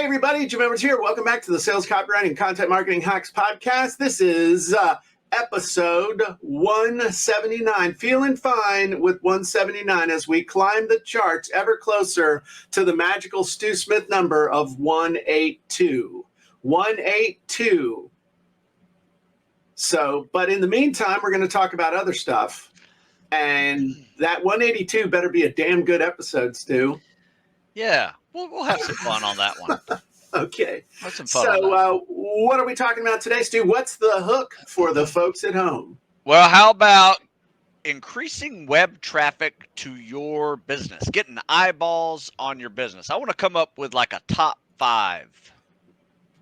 everybody, Jim Edwards here. Welcome back to the Sales Copywriting Content Marketing Hacks Podcast. This is episode 179. Feeling fine with 179 as we climb the charts ever closer to the magical Stu Smith number of 182. 182. So, but in the meantime, we're going to talk about other stuff. And that 182 better be a damn good episode, Stu. Yeah, we'll have some fun on that one. Okay. Have some fun on that. What are we talking about today, Stu? What's the hook for the folks at home? Well, how about increasing web traffic to your business, getting eyeballs on your business? I want to come up with like a top 5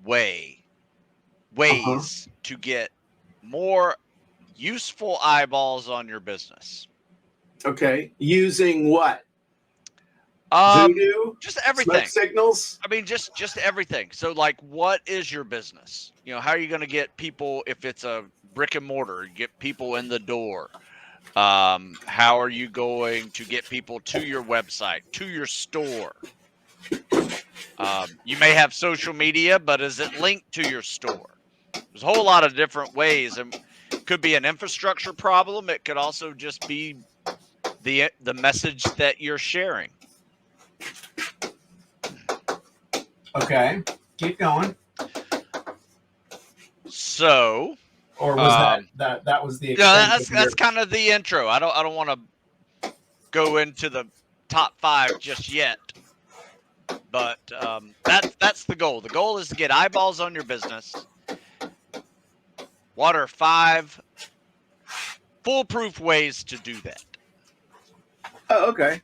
ways to get more useful eyeballs on your business. Okay. Using what? Voodoo? Just everything. Smoke signals? I mean, just everything. So like, what is your business? You know, how are you going to get people, if it's a brick and mortar, get people in the door? How are you going to get people to your website, to your store? You may have social media, but is it linked to your store? There's a whole lot of different ways, and it could be an infrastructure problem. It could also just be the message that you're sharing. Okay. Keep going. So, or was that was the that's kind of the intro. I don't want to go into the top 5 just yet, but that's the goal. The goal is to get eyeballs on your business. What are 5 foolproof ways to do that? Oh, okay.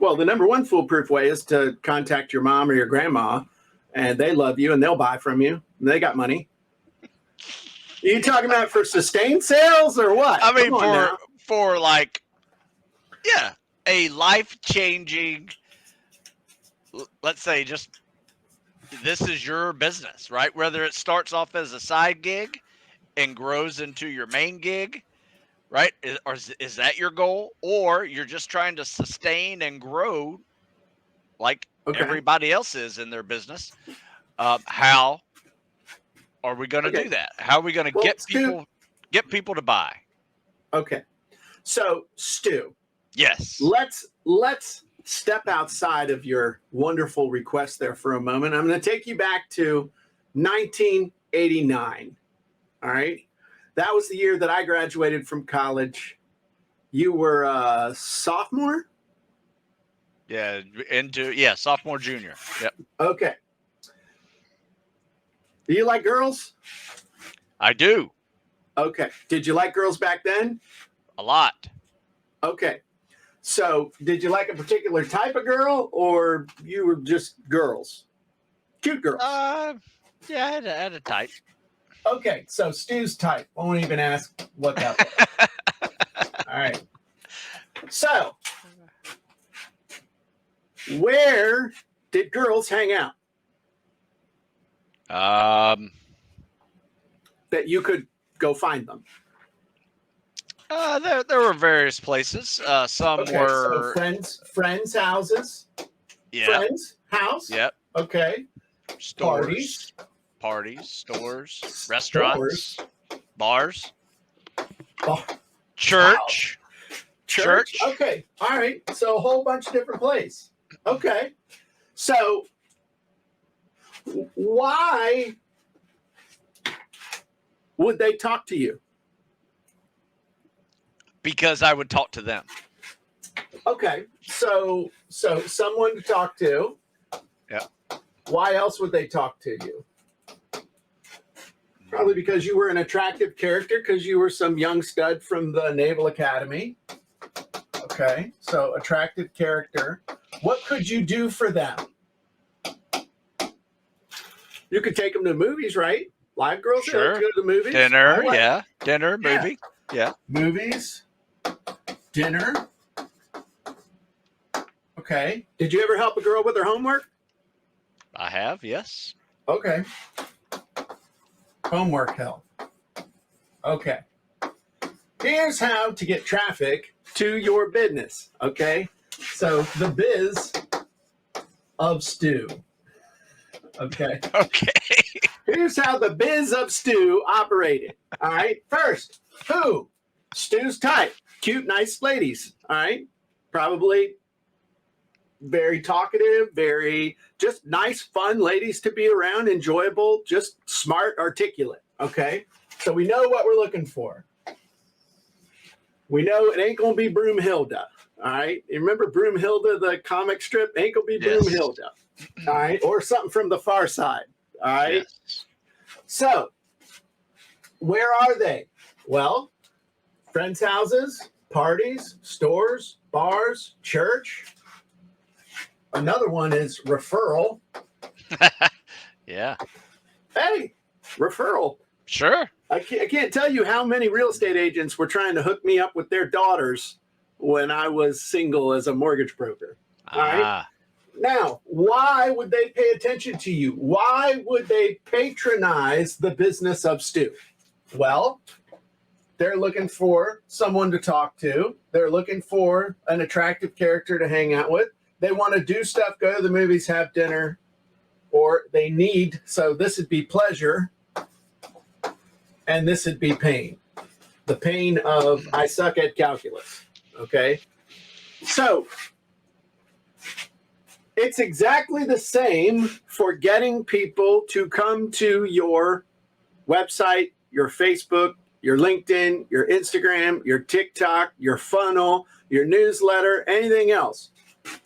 Well, the number one foolproof way is to contact your mom or your grandma, and they love you and they'll buy from you. And they got money. Are you talking about for sustained sales or what? I mean, for like, yeah, a life-changing, let's say, just this is your business, right? Whether it starts off as a side gig and grows into your main gig, right? Is that your goal? Or you're just trying to sustain and grow like everybody else is in their business? How are we going to do that? How are we going to get people to buy? Okay. So, Stu. Yes. Let's step outside of your wonderful request there for a moment. I'm going to take you back to 1989. All right. That was the year that I graduated from college. You were a sophomore? Yeah, sophomore, junior. Yep. Okay. Do you like girls? I do. Okay. Did you like girls back then? A lot. Okay. So did you like a particular type of girl, or you were just girls? Cute girls? Yeah, I had a type. Okay, so Stu's type. I won't even ask what that was. All right. So, where did girls hang out? That you could go find them. There were various places. Some were so friends' houses. Yeah. Friends' house. Yep. Okay. Stores. Parties, stores, restaurants, bars, church. Wow. Church. Okay. All right. So a whole bunch of different places. Okay. So why would they talk to you? Because I would talk to them. Okay. So someone to talk to. Yeah. Why else would they talk to you? Probably because you were an attractive character, because you were some young stud from the Naval Academy. Okay, so attractive character. What could you do for them? You could take them to movies, right? Live girls, sure. Go to the movies. Dinner, yeah. Dinner, movie, yeah. Movies, dinner. Okay. Did you ever help a girl with her homework? I have, yes. Okay. Homework help. Okay. Here's how to get traffic to your business. Okay. So the biz of Stu. Okay. Okay. Here's how the biz of Stu operated. All right. First, who? Stu's type. Cute, nice ladies. All right. Probably very talkative, very just nice, fun ladies to be around, enjoyable, just smart, articulate. Okay. So we know what we're looking for. We know it ain't going to be Broomhilda. All right. You remember Broomhilda, the comic strip? Ain't going to be Yes. Broomhilda. All right. Or something from the Far Side. All right. Yes. So, where are they? Well, friends' houses, parties, stores, bars, church. Another one is referral. Yeah. Hey, referral. Sure. I can't tell you how many real estate agents were trying to hook me up with their daughters when I was single as a mortgage broker. All right. Ah. Now, why would they pay attention to you? Why would they patronize the business of Stu? Well, they're looking for someone to talk to. They're looking for an attractive character to hang out with. They want to do stuff, go to the movies, have dinner, or they need. So this would be pleasure, and this would be pain. The pain of I suck at calculus. Okay. So it's exactly the same for getting people to come to your website, your Facebook, your LinkedIn, your Instagram, your TikTok, your funnel, your newsletter, anything else.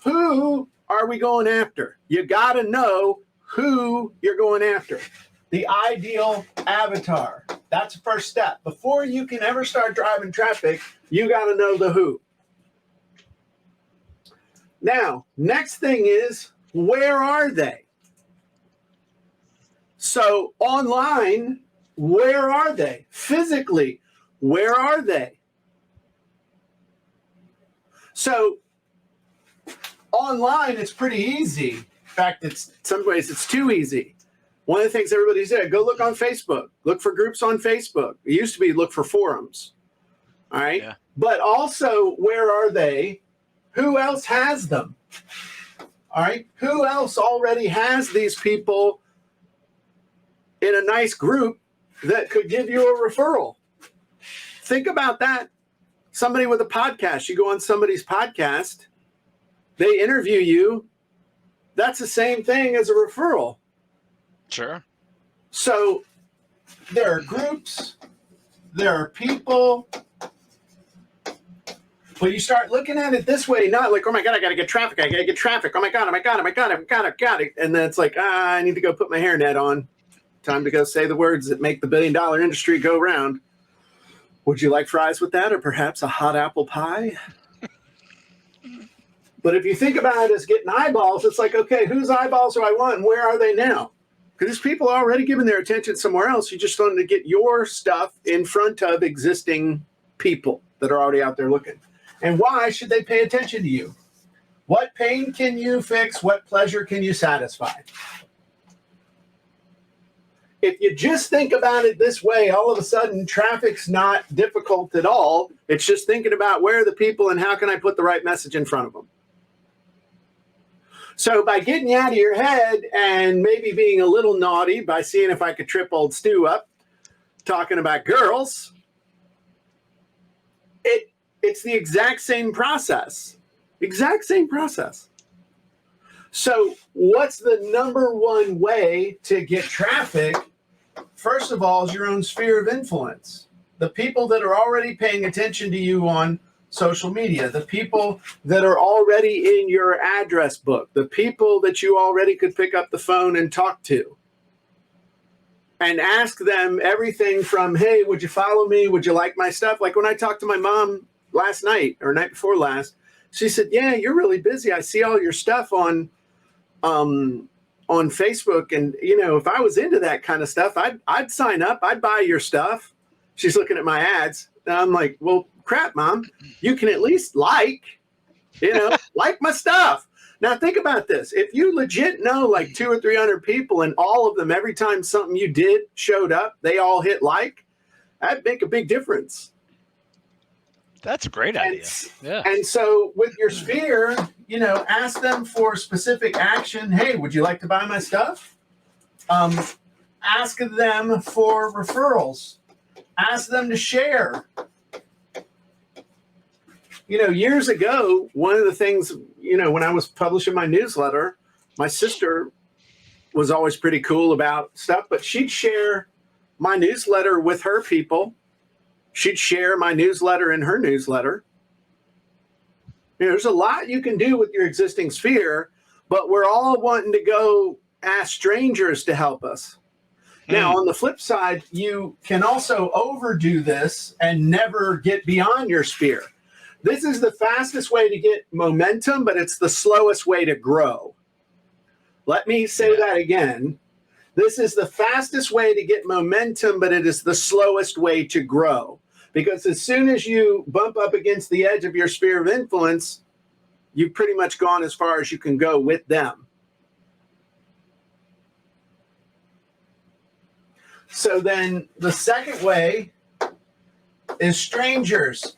Who are we going after? You got to know who you're going after. The ideal avatar. That's the first step. Before you can ever start driving traffic, you got to know the who. Now, next thing is, where are they? So online, where are they? Physically, where are they? So online, it's pretty easy. In fact, in some ways, it's too easy. One of the things everybody said, go look on Facebook. Look for groups on Facebook. It used to be look for forums. All right. Yeah. But also, where are they? Who else has them? All right. Who else already has these people in a nice group that could give you a referral? Think about that. Somebody with a podcast, you go on somebody's podcast, they interview you. That's the same thing as a referral. Sure. So there are groups, there are people. But you start looking at it this way, not like, oh my God, I got to get traffic. I got to get traffic. Oh my God, got it. And then it's like, I need to go put my hairnet on. Time to go say the words that make the billion-dollar industry go round. Would you like fries with that, or perhaps a hot apple pie? But if you think about it as getting eyeballs, it's like, okay, whose eyeballs do I want and where are they now? Because people are already giving their attention somewhere else. You just want to get your stuff in front of existing people that are already out there looking. And why should they pay attention to you? What pain can you fix? What pleasure can you satisfy? If you just think about it this way, all of a sudden traffic's not difficult at all. It's just thinking about where are the people and how can I put the right message in front of them. So by getting you out of your head and maybe being a little naughty by seeing if I could trip old Stu up, talking about girls, it's the exact same process. Exact same process. So what's the number one way to get traffic? First of all, is your own sphere of influence. The people that are already paying attention to you on social media, the people that are already in your address book, the people that you already could pick up the phone and talk to. And ask them everything from, hey, would you follow me? Would you like my stuff? Like when I talked to my mom last night or night before last, she said, yeah, you're really busy. I see all your stuff on Facebook. And, you know, if I was into that kind of stuff, I'd sign up. I'd buy your stuff. She's looking at my ads. And I'm like, well, crap, Mom, you can at least like my stuff. Now think about this. If you legit know like 200 or 300 people and all of them, every time something you did showed up, they all hit like, that'd make a big difference. That's a great idea. Yeah. And so with your sphere, ask them for specific action. Hey, would you like to buy my stuff? Ask them for referrals. Ask them to share. Years ago, one of the things, when I was publishing my newsletter, my sister was always pretty cool about stuff, but she'd share my newsletter with her people. She'd share my newsletter in her newsletter. There's a lot you can do with your existing sphere, but we're all wanting to go ask strangers to help us. Now, on the flip side, you can also overdo this and never get beyond your sphere. This is the fastest way to get momentum, but it's the slowest way to grow. Let me say that again. This is the fastest way to get momentum, but it is the slowest way to grow. Because as soon as you bump up against the edge of your sphere of influence, you've pretty much gone as far as you can go with them. So then the second way is strangers.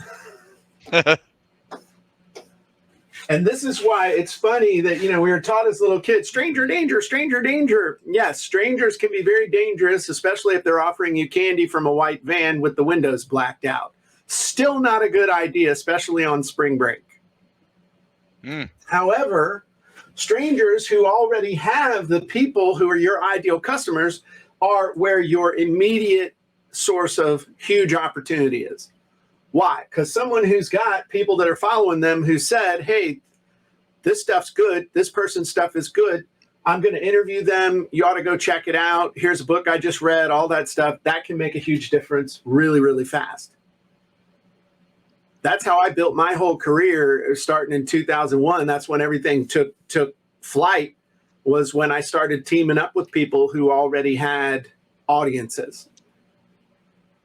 And this is why it's funny that, we were taught as little kids, stranger danger, stranger danger. Yes, strangers can be very dangerous, especially if they're offering you candy from a white van with the windows blacked out. Still not a good idea, especially on spring break. However, strangers who already have the people who are your ideal customers are where your immediate source of huge opportunity is. Why? Because someone who's got people that are following them who said, hey, this stuff's good. This person's stuff is good. I'm going to interview them. You ought to go check it out. Here's a book I just read, all that stuff. That can make a huge difference really, really fast. That's how I built my whole career starting in 2001. That's when everything took flight, was when I started teaming up with people who already had audiences.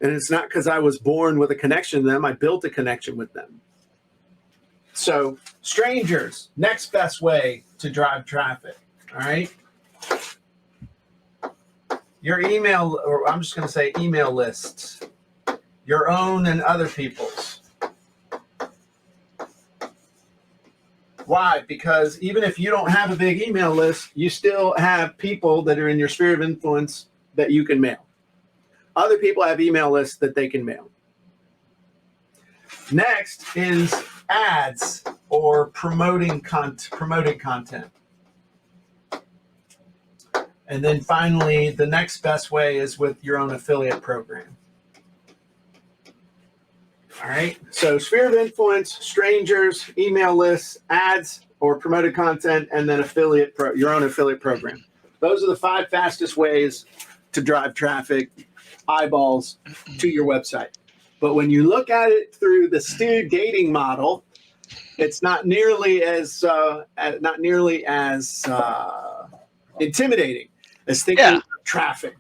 And it's not because I was born with a connection to them. I built a connection with them. So strangers, next best way to drive traffic. All right. Your email, or I'm just going to say email lists, your own and other people's. Why? Because even if you don't have a big email list, you still have people that are in your sphere of influence that you can mail. Other people have email lists that they can mail. Next is ads or promoting content. And then finally, the next best way is with your own affiliate program. All right. So sphere of influence, strangers, email lists, ads or promoted content, and then your own affiliate program. Those are the 5 fastest ways to drive traffic, eyeballs to your website. But when you look at it through the Stu dating model, it's not nearly as intimidating as thinking of traffic.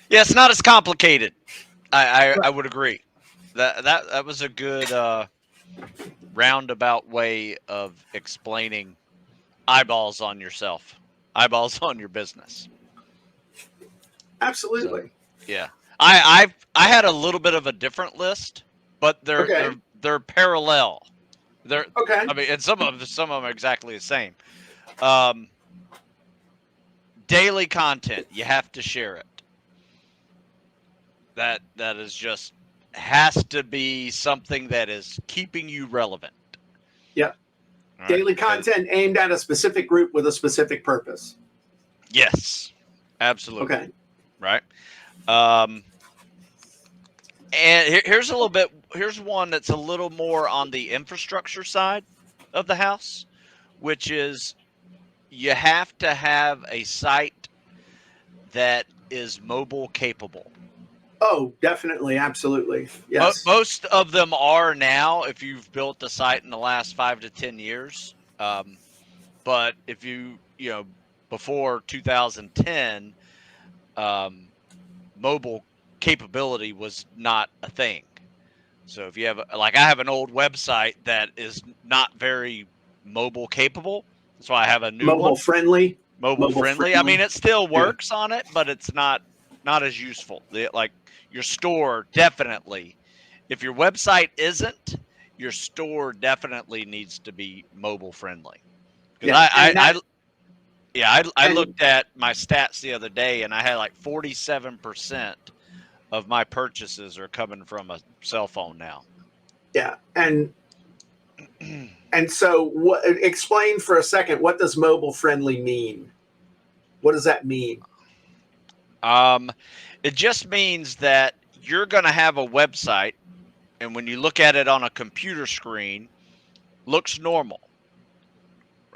Yeah, it's not as complicated. I would agree. That was a good roundabout way of explaining eyeballs on yourself, eyeballs on your business. Absolutely. So, yeah. I had a little bit of a different list, but they're parallel. They're okay. I mean, and some of them are exactly the same. Daily content, you have to share it. That is just has to be something that is keeping you relevant. Yeah. Right. Daily content aimed at a specific group with a specific purpose. Yes. Absolutely. Okay. Right. And here's one that's a little more on the infrastructure side of the house, which is you have to have a site that is mobile capable. Oh, definitely. Absolutely. Yes. Most of them are now, if you've built a site in the last 5 to 10 years. But if before 2010, mobile capability was not a thing. So if you have, I have an old website that is not very mobile capable. That's why I have a new mobile friendly. Mobile friendly. I mean, it still works on it, but it's not as useful. Your store definitely, if your website isn't, your store definitely needs to be mobile friendly. Yeah, I And looked at my stats the other day, and I had like 47% of my purchases are coming from a cell phone now. yeah, and so what? Explain for a second. What does mobile friendly mean? What does that mean? um, it just means that you're going to have a website, and when you look at it on a computer screen, looks normal,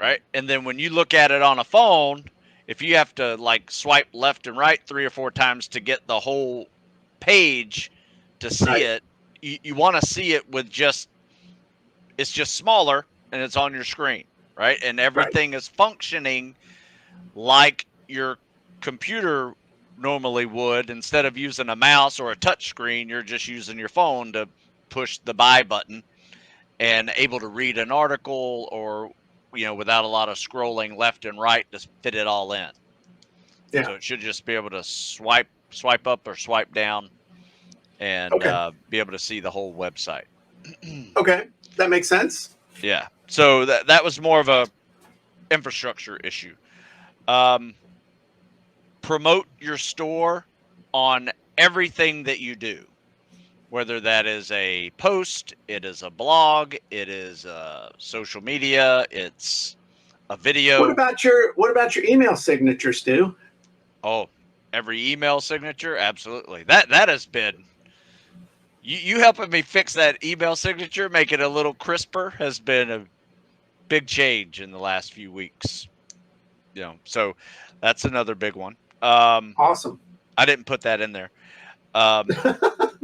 right? And then when you look at it on a phone, if you have to like swipe left and right 3 or 4 times to get the whole page to see Right, it, you want to see it with just it's just smaller and it's on your screen, right? And right. everything is functioning like your computer normally would. Instead of using a mouse or a touch screen, you're just using your phone to push the buy button and able to read an article or without a lot of scrolling left and right to fit it all in. Yeah. So it should just be able to swipe up or swipe down and Okay. be able to see the whole website. Okay. That makes sense. Yeah. So that was more of a infrastructure issue. Um, Promote your store on everything that you do, whether that is a post, it is a blog, it is social media, it's a video. What about your email signature, Stu? Oh, every email signature, absolutely. That has been you helping me fix that email signature, make it a little crisper, has been a big change in the last few weeks. So that's another big one. Awesome. I didn't put that in there. Um,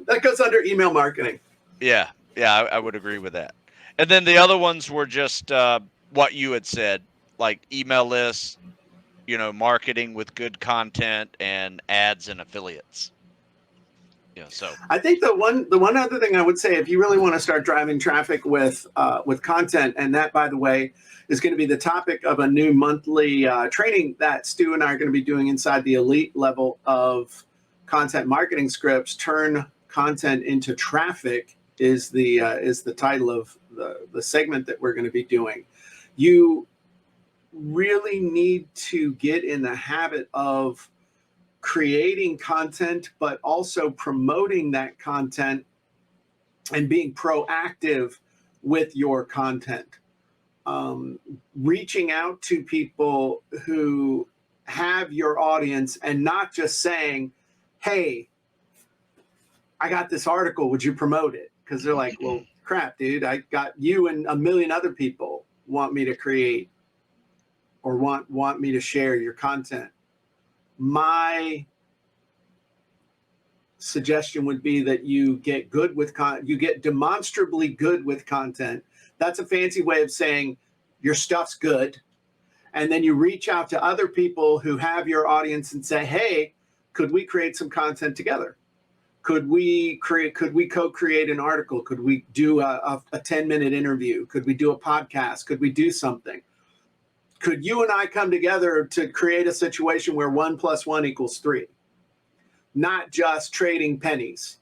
That goes under email marketing. yeah, yeah, I would agree with that. And then the other ones were just what you had said, like email lists, marketing with good content and ads and affiliates. So I think the one other thing I would say, if you really want to start driving traffic with content, and that, by the way, is going to be the topic of a new monthly training that Stu and I are going to be doing inside the elite level of content marketing scripts. Turn content into traffic is the title of the segment that we're going to be doing. You really need to get in the habit of creating content, but also promoting that content and being proactive with your content. Reaching out to people who have your audience and not just saying, hey, I got this article, would you promote it? Because they're like, well, crap, dude, I got you and a million other people want me to create or want me to share your content. My suggestion would be that you get good with you get demonstrably good with content. That's a fancy way of saying your stuff's good. And then you reach out to other people who have your audience and say, hey, could we create some content together? Could we co-create an article? Could we do a 10-minute interview? Could we do a podcast? Could we do something? Could you and I come together to create a situation where 1 + 1 = 3? Not just trading pennies.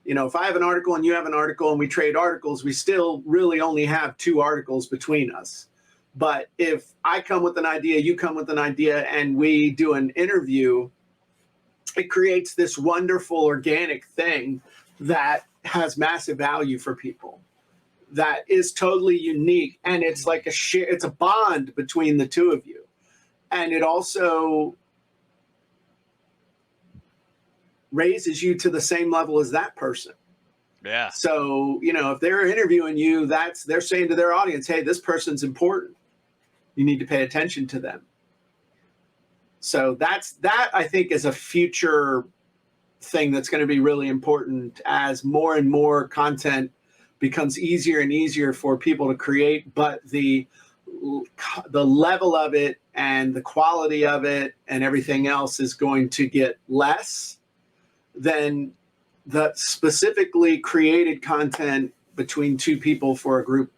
If I have an article and you have an article and we trade articles, we still really only have 2 articles between us. But if I come with an idea, you come with an idea, and we do an interview, it creates this wonderful organic thing that has massive value for people, that is totally unique. And it's like it's a bond between the two of you. And it also raises you to the same level as that person. yeah, So, if they're interviewing you, they're saying to their audience, hey, this person's important. You need to pay attention to them. So that I think is a future thing that's going to be really important as more and more content becomes easier and easier for people to create, but the level of it and the quality of it and everything else is going to get less than the specifically created content between 2 people for a group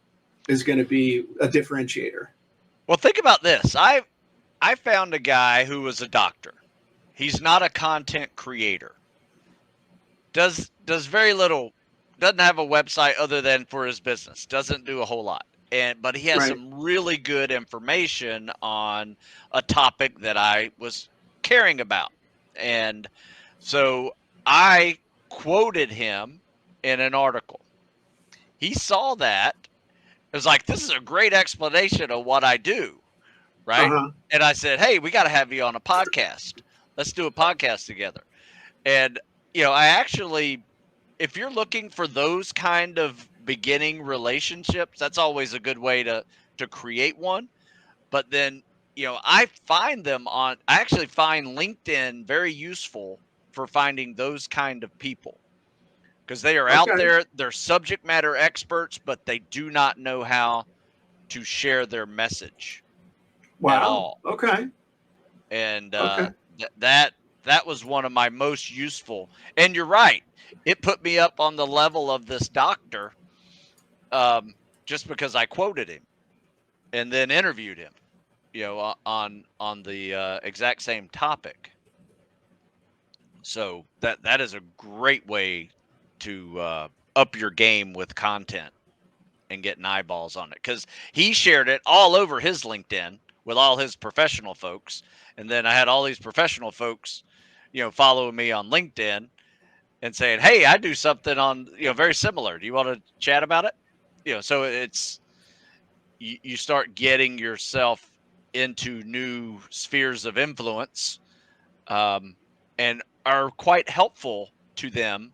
is going to be a differentiator. well, think about this. I found a guy who was a doctor. He's not a content creator. Does very little. Doesn't have a website other than for his business. Doesn't do a whole lot. but he has Right. some really good information on a topic that I was caring about. And so I quoted him in an article. He saw that. It was like, this is a great explanation of what I do, right? Uh-huh. And I said, hey, we got to have you on a podcast. Let's do a podcast together. And, I actually, if you're looking for those kind of beginning relationships, that's always a good way to create one. But then, I actually find LinkedIn very useful for finding those kind of people because they are out Okay. there, they're subject matter experts, but they do not know how to share their message at Wow. all. Okay. And Okay. that was one of my most useful. And you're right, it put me up on the level of this doctor, just because I quoted him and then interviewed him, on the exact same topic. So that is a great way to up your game with content and getting eyeballs on it, because he shared it all over his LinkedIn with all his professional folks, and then I had all these professional folks, following me on LinkedIn and saying, "Hey, I do something on very similar. Do you want to chat about it?" So it's you start getting yourself into new spheres of influence, um, and are quite helpful to them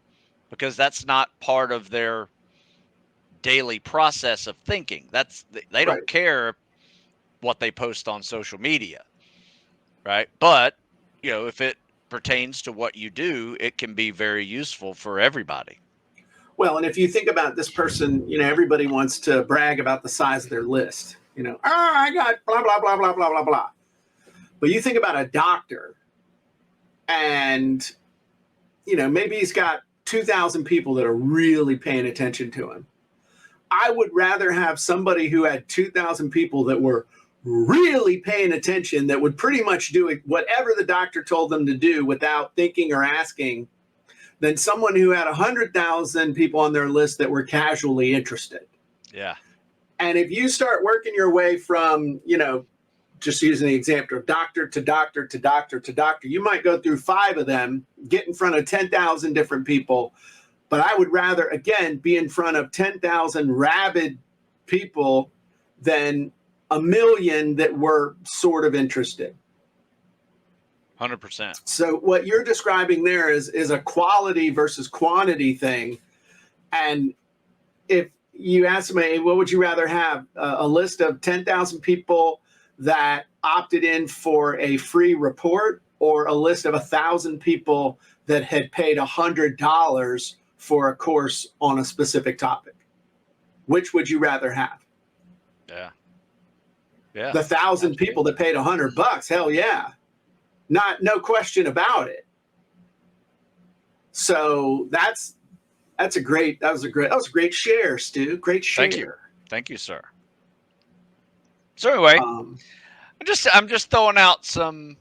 because that's not part of their daily process of thinking. They Right. don't care what they post on social media, right? But, if it pertains to what you do, it can be very useful for everybody. Well, and if you think about this person, everybody wants to brag about the size of their list. I got blah, blah, blah, blah, blah, blah, blah. But you think about a doctor and, maybe he's got 2,000 people that are really paying attention to him. I would rather have somebody who had 2,000 people that were really paying attention, that would pretty much do it, whatever the doctor told them to do without thinking or asking, than someone who had 100,000 people on their list that were casually interested. Yeah. And if you start working your way from, just using the example of doctor to doctor to doctor to doctor, you might go through 5 of them, get in front of 10,000 different people. But I would rather, again, be in front of 10,000 rabid people than a million that were sort of interested. 100%. So what you're describing there is a quality versus quantity thing. And if you ask me, what would you rather have? A list of 10,000 people that opted in for a free report, or a list of 1,000 people that had paid $100 for a course on a specific topic? Which would you rather have? Yeah. Yeah. The 1,000 people that paid $100, hell yeah. No question about it. So that was a great share, Stu. Great share. Thank you, sir. So anyway, I'm just throwing out some,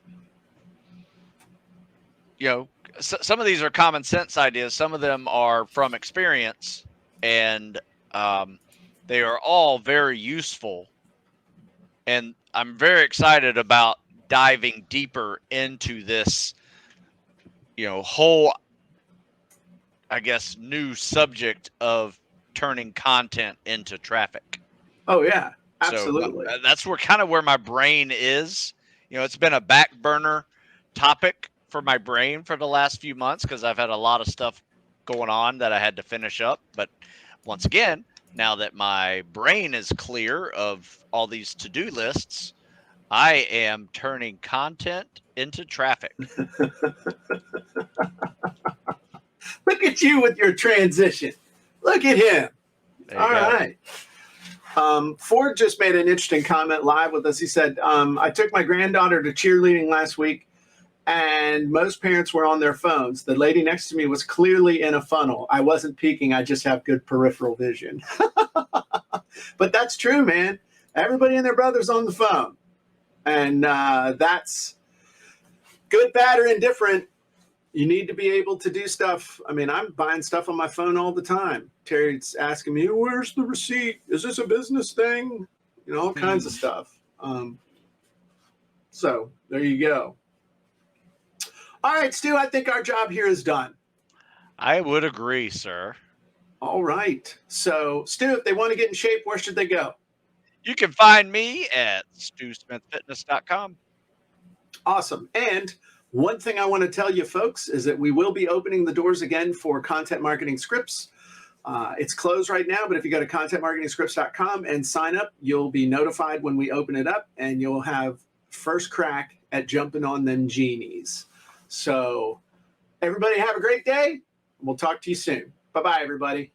some of these are common sense ideas. Some of them are from experience, and they are all very useful. And I'm very excited about diving deeper into this, whole, I guess, new subject of turning content into traffic. Oh yeah, absolutely. So that's where my brain is. It's been a back burner topic for my brain for the last few months because I've had a lot of stuff going on that I had to finish up. But once again, now that my brain is clear of all these to-do lists, I am turning content into traffic. Look at you with your transition. Look at him. All right. Ford just made an interesting comment live with us. He said, I took my granddaughter to cheerleading last week, and most parents were on their phones. The lady next to me was clearly in a funnel. I wasn't peeking. I just have good peripheral vision. But that's true, man. Everybody and their brother's on the phone. And that's good, bad, or indifferent. You need to be able to do stuff. I mean, I'm buying stuff on my phone all the time. Terry's asking me, where's the receipt? Is this a business thing? You know, all kinds of stuff. So there you go. All right, Stu, I think our job here is done. I would agree, sir. All right. So, Stu, if they want to get in shape, where should they go? You can find me at StuSmithFitness.com. Awesome. And one thing I want to tell you folks is that we will be opening the doors again for Content Marketing Scripts. It's closed right now, but if you go to contentmarketingscripts.com and sign up, you'll be notified when we open it up, and you'll have first crack at jumping on them genies. So everybody have a great day. We'll talk to you soon. Bye-bye, everybody.